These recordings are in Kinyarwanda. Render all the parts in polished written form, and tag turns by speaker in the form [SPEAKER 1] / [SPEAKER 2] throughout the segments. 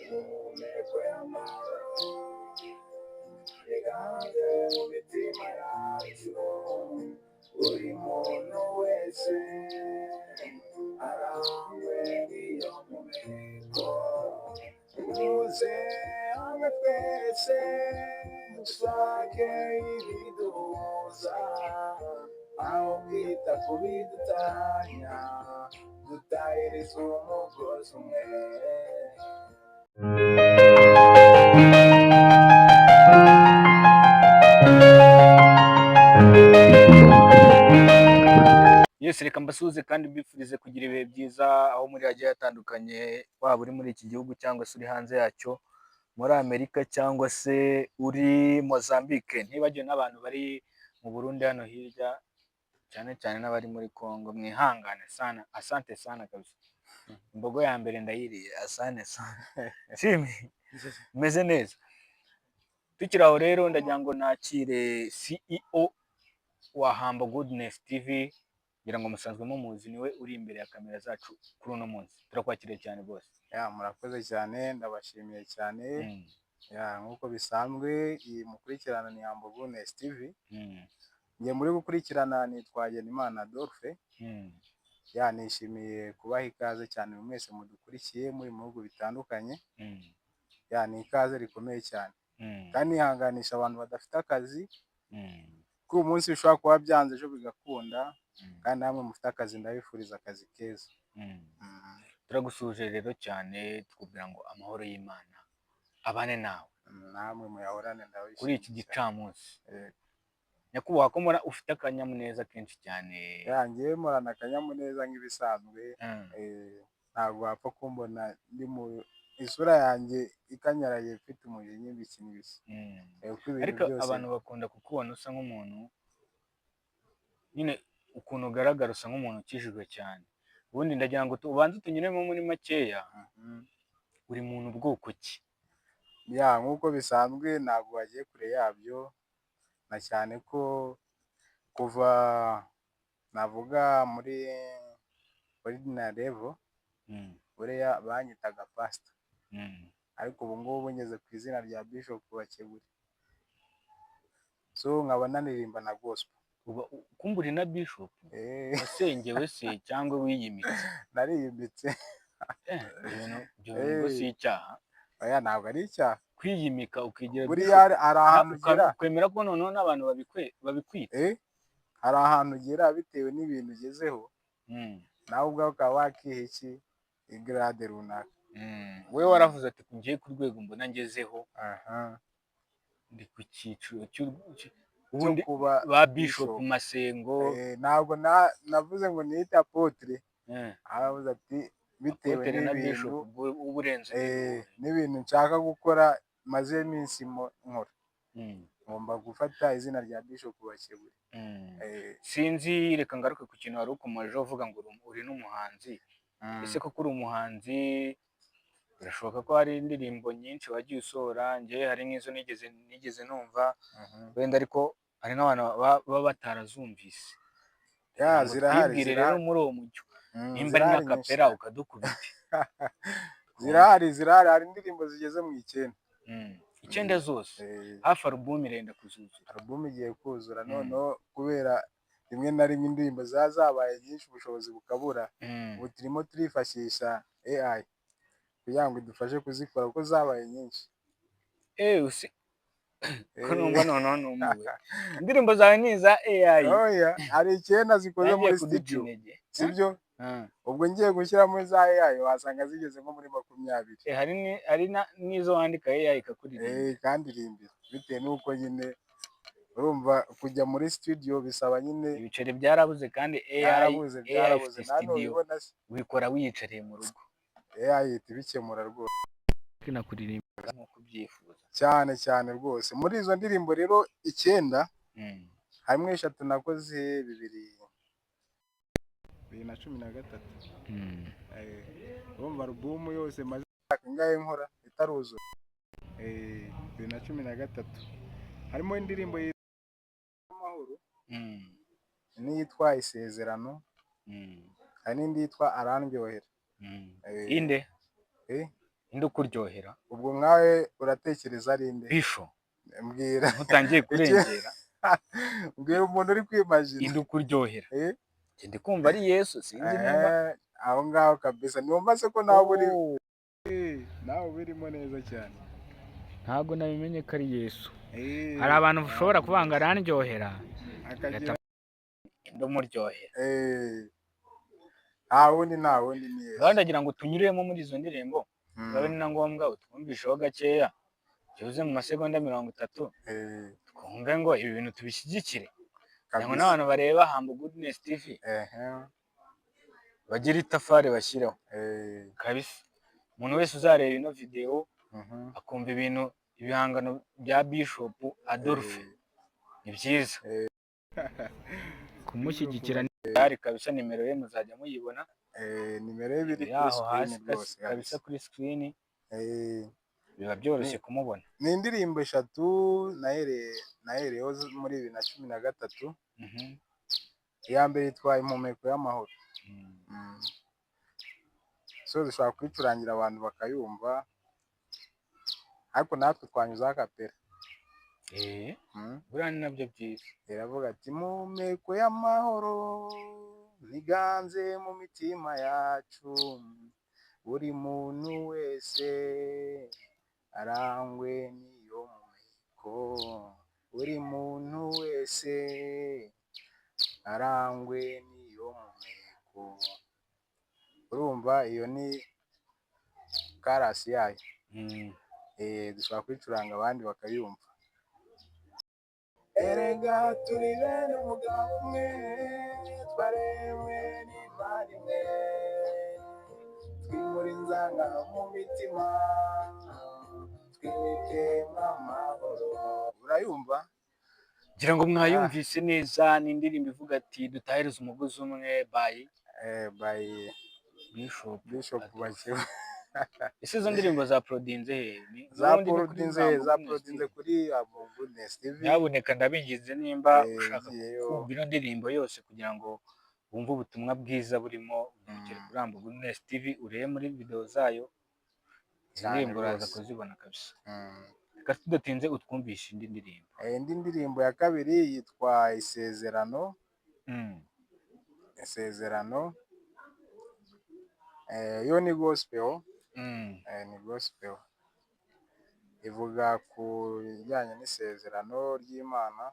[SPEAKER 1] Umeko y'amahoro iganje mu mitima yacu, buri muntu wese arangwe n'iyo mumeko. Muze hamwe twese dushake ibiduhuza, aho kwita ku bidutanya, dutahiriza umugozi umwe. Yes, reka mbasuhuze kandi mbifurize kugira ibihe byiza aho muri hagiye hatandukanye, waba uri muri iki gihugu cyangwa se uri hanze yacyo, muri Amerika cyangwa se uri Mozambique, ntibagiwe n'abantu bari mu Burundi hano hirya, cyane cyane n'abari muri Congo. Mwihangane sana, asante sana kabisa. Imbogo ya mbere ndayiriye, asante sana. Shimi, meze neza. Tukiri aho rero ndagira ngo nakire CEO wa Humble Goodness TV, ngira ngo musanzwe mumuzi, niwe uri imbere ya kamera zacu kuri uno munsi. Turakwakiriye cyane bose.
[SPEAKER 2] Ya, murakoze cyane, ndabashimiye cyane. Ya, nkuko bisanzwe iyi mukurikirana ni Humble Goodness TV. Ngiye muri gukurikirana nitwa Genimana Adolphe. Ya, nishimiye kubaha ikaze cyane mwese mudukurikiye muri mu bihugu bitandukanye. Ya, ni ikaze rikomeye cyane. Kandi nihanganisha abantu badafite akazi. Ku munsi bishobora kuba byanze ejo bigakunda. Kandi namwe mufite akazi ndabifuriza akazi keza.
[SPEAKER 1] Turagusuje rero cyane, tukubwira ngo amahoro y'Imana abane nawe.
[SPEAKER 2] Namwe muyahorane ndabishimiye.
[SPEAKER 1] Kuri iki gicamunsi. Nyakubahwa ko mbona ufite akanyamuneza kenshi cyane.
[SPEAKER 2] Ya, ngiye murana akanyamuneza nk'ibisanzwe. Ntabwo wapfa kumbona ndi mu isura yanjye ikanyaraye mfite umujinya ibiki n'ibiki.
[SPEAKER 1] Ariko abantu bakunda kukubona usa nk'umuntu nyine, ukuntu ugaragara usa nk'umuntu ukijijwe cyane. Ubundi ndagira ngo ubanze tunyuremo muri makeya, uri muntu bwoko ki?
[SPEAKER 2] Ya, nkuko bisanzwe ntabwo wagiye kure yabyo, na cyane ko kuva navuga muri ordinary level, buriya banyitaga pastor. Ariko ubu ngubu ngeze ku izina rya Bishop Bakeburi. So nkaba nanirimba na gospel.
[SPEAKER 1] Kumburi na Bishop? Wasengewe se cyangwa wiyimitse?
[SPEAKER 2] Nariyimitse.
[SPEAKER 1] Ibyo si icyaha?
[SPEAKER 2] Oya, ntabwo ari icyaha.
[SPEAKER 1] Kwiyimika ukigira
[SPEAKER 2] buriya hari ahantu ugera,
[SPEAKER 1] kwemera ko noneho n'abantu babikwita.
[SPEAKER 2] Hari ahantu ugera bitewe n'ibintu ugezeho, nawe ubwawe ukaba wakiha iki igrade runaka.
[SPEAKER 1] Wowe waravuze ati ngiye ku rwego mbona ngezeho, ndi ku cyiciro ubundi ba Bishop Masengo.
[SPEAKER 2] Ntabwo navuze ngo niyite apotre. Aravuze ati bitewe n'ibintu n'ibintu nshaka gukora maze iminsi nkora, ngomba gufata izina rya Bishop Bakeburi.
[SPEAKER 1] Sinzi, reka ngaruke ku kintu wari ukomeje uvuga ngo uri n'umuhanzi. Ese koko uri umuhanzi? Birashoboka ko hari indirimbo nyinshi wagiye usohora, njye hari nk'izo nigeze numva wenda, ariko hari n'abantu baba batarazumvise.
[SPEAKER 2] Ya, zirahari
[SPEAKER 1] rero muri uwo mujyo, nimba ari nka kapera ukadukubita.
[SPEAKER 2] Zirahari, hari indirimbo zigeze mu 9.
[SPEAKER 1] 9 zose? Hafi album irenda kuzuzura.
[SPEAKER 2] Album igiye kuzura, noneho kubera rimwe na rimwe indirimbo zabaye nyinshi ubushobozi bukabura, ubu turimo turifashisha AI kugira ngo idufashe kuzikora kuko zabaye nyinshi.
[SPEAKER 1] Ko numva noneho numiwe. Indirimbo zawe ni iza AI?
[SPEAKER 2] Oya, hari 9 zikoze muri studio, sibyo? Ubwo ngiye gushyira muri za AI wasanga zigeze nko muri 20.
[SPEAKER 1] Hari n'izo wandika AI ikakuririmba.
[SPEAKER 2] Kandi irimbira bitewe n'uko nyine urumva kujya muri studio bisaba nyine
[SPEAKER 1] ibiceri byarabuze, kandi
[SPEAKER 2] byarabuze
[SPEAKER 1] studio wikora wiyicariye mu rugo.
[SPEAKER 2] AI itibikemura rwose.
[SPEAKER 1] Kinakuririmba nk'uko ubyifuza
[SPEAKER 2] cyane rwose. Muri izo ndirimbo rero 9, harimo 3 nakoze 2013. Urumva album yose maze ngaye nkora itaruzura. 2013 harimo indirimbo y'amahoro, n'iyitwa Isezerano, hari n'indi yitwa Arandyohera.
[SPEAKER 1] Inde? inde ukuryohera?
[SPEAKER 2] ubwo nkawe uratekereza ari nde?
[SPEAKER 1] Bisho
[SPEAKER 2] Mbwira
[SPEAKER 1] ntutangiye kurengera.
[SPEAKER 2] mbwira umuntu uri kwimagina.
[SPEAKER 1] Inde ukuryohera?
[SPEAKER 2] Eh?
[SPEAKER 1] Njye ndi kumva ari Yesu, sinzi nimba.
[SPEAKER 2] Aho ngaho kabisa niwumva se ko nawe uri
[SPEAKER 1] Oh,
[SPEAKER 2] nawe birimo neza cyane.
[SPEAKER 1] ntabwo nabimenye ko ari Yesu.
[SPEAKER 2] Eh,
[SPEAKER 1] Hari abantu ushobora kuvuga ngo arandyohera,
[SPEAKER 2] akagira
[SPEAKER 1] inde umuryohera.
[SPEAKER 2] nta wundi ni Yesu.
[SPEAKER 1] Gahunda ndagira ngo tunyuremo muri izo ndirimbo, biba ni na ngombwa utwumvisheho gakeya, byibuze mu masegonda 30, twumve ngo ibi bintu tubishyigikire, kugira ngo n'abantu bareba Humble Goodness TV bagire itafari bashyireho kabisa. Umuntu wese uzareba ino video akumva ibihangano bya Bishop Adolphe ni byiza kumushyigikira. Ari kabisa, nimero ye muzajya muyibona,
[SPEAKER 2] nimero ye biri kuri
[SPEAKER 1] yaho
[SPEAKER 2] screen
[SPEAKER 1] hasi
[SPEAKER 2] rwose
[SPEAKER 1] kabisa kuri screen, biba
[SPEAKER 2] Ni-
[SPEAKER 1] byoroshye kumubona.
[SPEAKER 2] ni indirimbo 3 nahereyeho muri 2013. Iya mbere yitwa Impumeko y'Amahoro. So dushobora kuyicurangira abantu bakayumva, ariko natwe twanyuzaho akapera.
[SPEAKER 1] Buriya ni nabyo byiza.
[SPEAKER 2] Iravuga ati impumeko y'amahoro niganze mu mitima yacu, buri muntu wese arangwe n'iyo mpumeko, buri muntu wese arangwe n'iyo mpumeko. Urumva iyo ni karasi yayo. Dushobora kuyicuranga abandi bakayumva. Erega turi bene umugabo umwe, twaremwe n'Imana imwe, twimura inzangano mu mitima, twimikemo amahoro. Urayumva?
[SPEAKER 1] Ngira ngo mwayumvise neza. Ni indirimbo ivuga ati dutahirize umugozi umwe by Bishop
[SPEAKER 2] Bakiwe.
[SPEAKER 1] ese izo ndirimbo za Prodinze
[SPEAKER 2] Zaporodinze kuri Humble Goodness TV.
[SPEAKER 1] nyabuneka ndabingize nimba ushaka kumva ino ndirimbo yose kugira ngo wumve ubutumwa bwiza burimo, unyarukire kuri Humble Goodness TV urebe muri video zayo. Izi ndirimbo uraza kuzibona kabisa. Reka tudatinze utwumvishe indi ndirimbo.
[SPEAKER 2] Indi ndirimbo ya kabiri yitwa Isezerano. Isezerano yo ni gospel. Ni gospel ivuga ku bijyanye n'isezerano ry'Imana,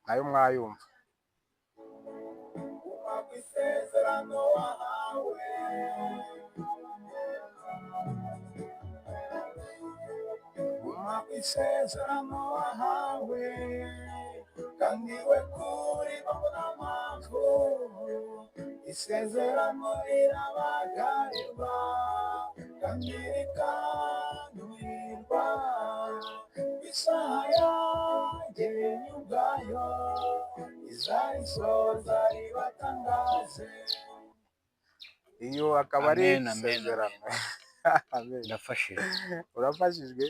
[SPEAKER 2] nayo mwayumva. Isezerano wahawe, isezerano wahawe, kandi we kuri mpamvu isezerano rirabagarirwa kandi rikanurirwa, isaha yageye ubwayo izarisoza ribatangaze. Iyo akaba ari isezerano.
[SPEAKER 1] Ndafashije.
[SPEAKER 2] Urafashijwe?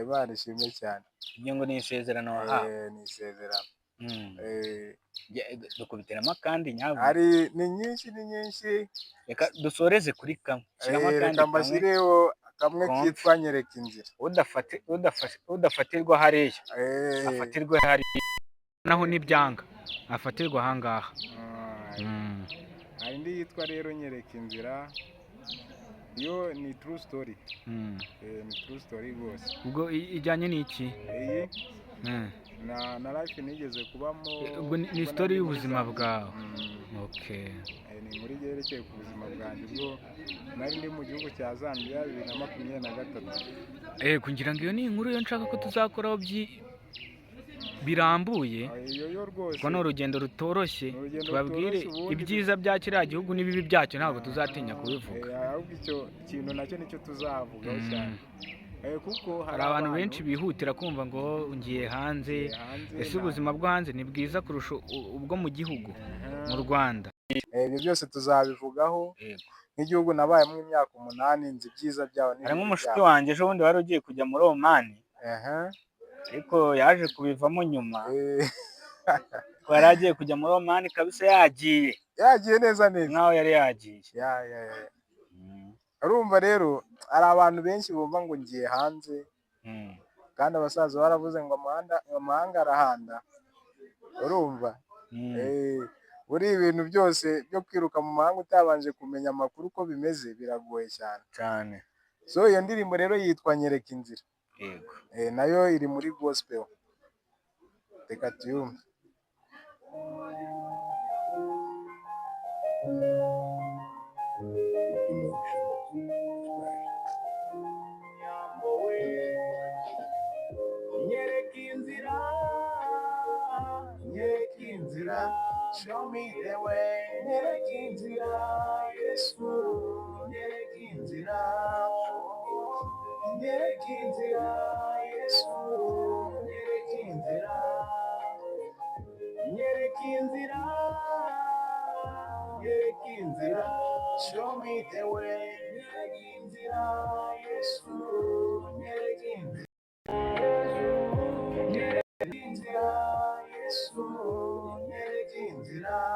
[SPEAKER 2] Imana ishimwe cyane.
[SPEAKER 1] Iyo ngo ni isezerano wahawe.
[SPEAKER 2] Ni isezerano.
[SPEAKER 1] Dukubiteramo kandi nyabwo.
[SPEAKER 2] Ni nyinshi.
[SPEAKER 1] Reka dusoreze kuri kamwe.
[SPEAKER 2] Reka mbashyireho kamwe kitwa Nyereka Inzira.
[SPEAKER 1] Udafatirwa hariya afatirwe hariya, naho n'ibyanga afatirwa ahangaha.
[SPEAKER 2] Hari indi yitwa rero Nyereka Inzira, yo ni true story. Ni true story rwose.
[SPEAKER 1] Ubwo ijyanye n'iki?
[SPEAKER 2] Iyi na life nigeze kubamo.
[SPEAKER 1] Ubwo ni story y'ubuzima bwawe. Okay.
[SPEAKER 2] Ni muri yerekeye ku buzima bwanjye ubwo nari ndi mu gihugu cya Zambia 2023.
[SPEAKER 1] Kugira ngo iyo ni inkuru yo nshaka ko tuzakoraho birambuye.
[SPEAKER 2] Iyo rwose.
[SPEAKER 1] Ko ni urugendo rutoroshye, tubabwire ibyiza bya kiriya gihugu n'ibibi byacyo, ntabwo tuzatinya kubivuga.
[SPEAKER 2] Ahubwo icyo kintu nacyo nicyo tuzavugaho cyane. Kuko
[SPEAKER 1] hari abantu benshi bihutira kumva ngo ngiye hanze. Ese ubuzima bwo hanze ni bwiza kurusha ubwo mu gihugu mu Rwanda?
[SPEAKER 2] Ibyo byose tuzabivugaho. Nk'igihugu nabayemo imyaka 8, nzi ibyiza byaho.
[SPEAKER 1] Hari nk'umushuti wanjye ejo bundi wari ugiye kujya muri Oman, ariko yaje kubivamo nyuma. Ko yari agiye kujya muri Oman kabisa, yagiye
[SPEAKER 2] neza
[SPEAKER 1] nkaho yari yagiye.
[SPEAKER 2] urumva rero hari abantu benshi bumva ngo ngiye hanze kandi abasaza baravuze ngo amahanga arahanda, urumva buri ibintu byose byo kwiruka mu mahanga utabanje kumenya amakuru uko bimeze biragoye cyane. So iyo ndirimbo rero yitwa Nyereka Inzira, nayo iri muri gospel, reka tuyumve. Nyereka inzira, nyereka inzira, show me the way. Nyereka inzira, Yesu, nyereka inzira, nyereka inzira, Yesu, nyereka inzira, nyereka inzira, nyereka inzira, show me the way. Nyereka inzira, Yesu, nyereka inzira.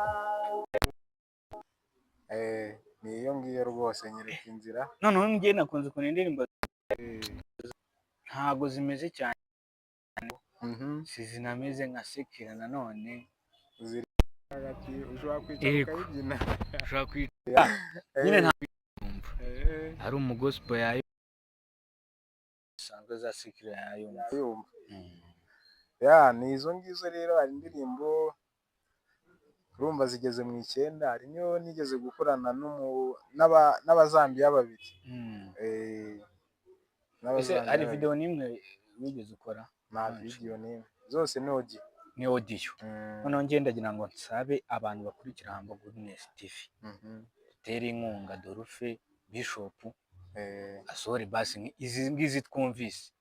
[SPEAKER 2] Ni iyo ngiyo rwose, Nyereka Inzira.
[SPEAKER 1] Noneho njye nakunze ukuntu indirimbo ntabwo zimeze cyane, zinameze nka sekira nanone,
[SPEAKER 2] ushobora kwicara ukayibyina,
[SPEAKER 1] ushobora kwicara nyine ntabwo ari umugospo yayo sanzwe za sekira yayumva.
[SPEAKER 2] Ni izo ngizo rero. Hari indirimbo urumva zigeze mu 9, hari niyo nigeze gukorana n'abazambiya babiri.
[SPEAKER 1] Hari video nimwe wigeze ukora?
[SPEAKER 2] Nta video nimwe, zose ni audio.
[SPEAKER 1] Ni audio. Noneho njye ndagira ngo nsabe abantu bakurikira Humble Goodness TV, dutere inkunga Dolphe Bishop asohore basi izi ngizi twumvise,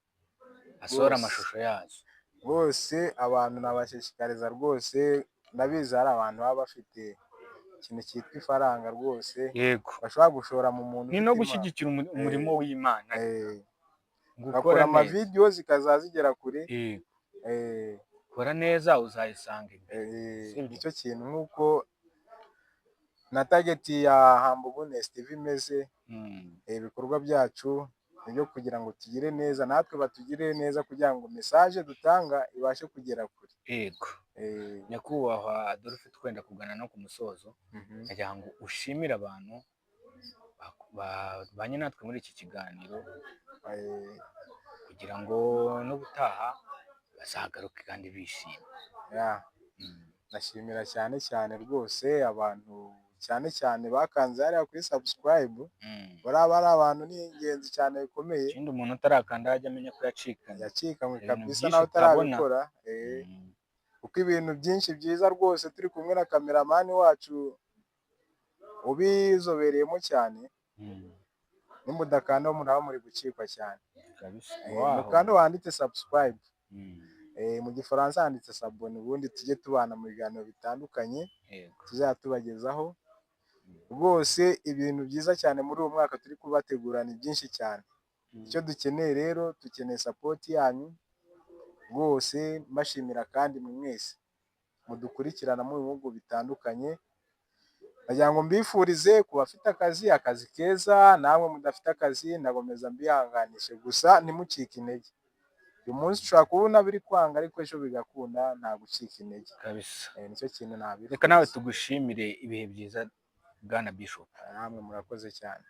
[SPEAKER 1] asohora amashusho yazo
[SPEAKER 2] bose. Abantu nabashishikariza rwose, ndabizi hari abantu baba bafite ikintu cyitwa ifaranga rwose, bashobora gushora mu muntu,
[SPEAKER 1] ni no gushyigikira umurimo w'Imana,
[SPEAKER 2] gukora amavideo zikazazigera kure.
[SPEAKER 1] Kora neza uzayisanga
[SPEAKER 2] imbere. Nicyo kintu, nk'uko na target ya Humble Goodness TV imeze. Ibikorwa byacu nibyo kugira ngo tugire neza, natwe batugire neza, kugira ngo message dutanga ibashe kugera kure.
[SPEAKER 1] Nyakubahwa Adolphe, twenda kugana no ku musozo, kugira ngo ushimire abantu banye natwe muri iki kiganiro, kugira ngo n'ubutaha bazagaruke kandi bishimye.
[SPEAKER 2] Ndashimira cyane rwose abantu cyane bakanze hariya kuri subscribe. Baraba ari abantu ni ingenzi cyane bikomeye.
[SPEAKER 1] Ikindi umuntu utarakanda ajya amenya ko
[SPEAKER 2] yacikanywe kabisa, nawe utarabikora. Kuko ibintu byinshi byiza rwose, turi kumwe na kameramani wacu ubizobereyemo cyane, nimudakanda muraba muri gucikwa cyane. Mukanda wanditse subscribe, mu gifaransa handitse s'abonner, ubundi tujye tubana mu biganiro bitandukanye tuzatubagezaho. Rwose ibintu byiza cyane muri uwo mwaka turi kubategura ni byinshi cyane. Icyo dukeneye rero, dukeneye support yanyu rwose. Mbashimira kandi mwese mudukurikirana mu bihugu bitandukanye. Nagira ngo mbifurize ku bafite akazi keza, namwe mudafite akazi ndagomeza mbihanganishe, gusa ntimucike intege. Uyu munsi ushobora kubona biri kwanga, ariko ejo bigakunda, nta gucika intege
[SPEAKER 1] kabisa.
[SPEAKER 2] Nicyo kintu nabifuriza.
[SPEAKER 1] Reka nawe tugushimire ibihe byiza Bwana Bishop.
[SPEAKER 2] Namwe murakoze cyane.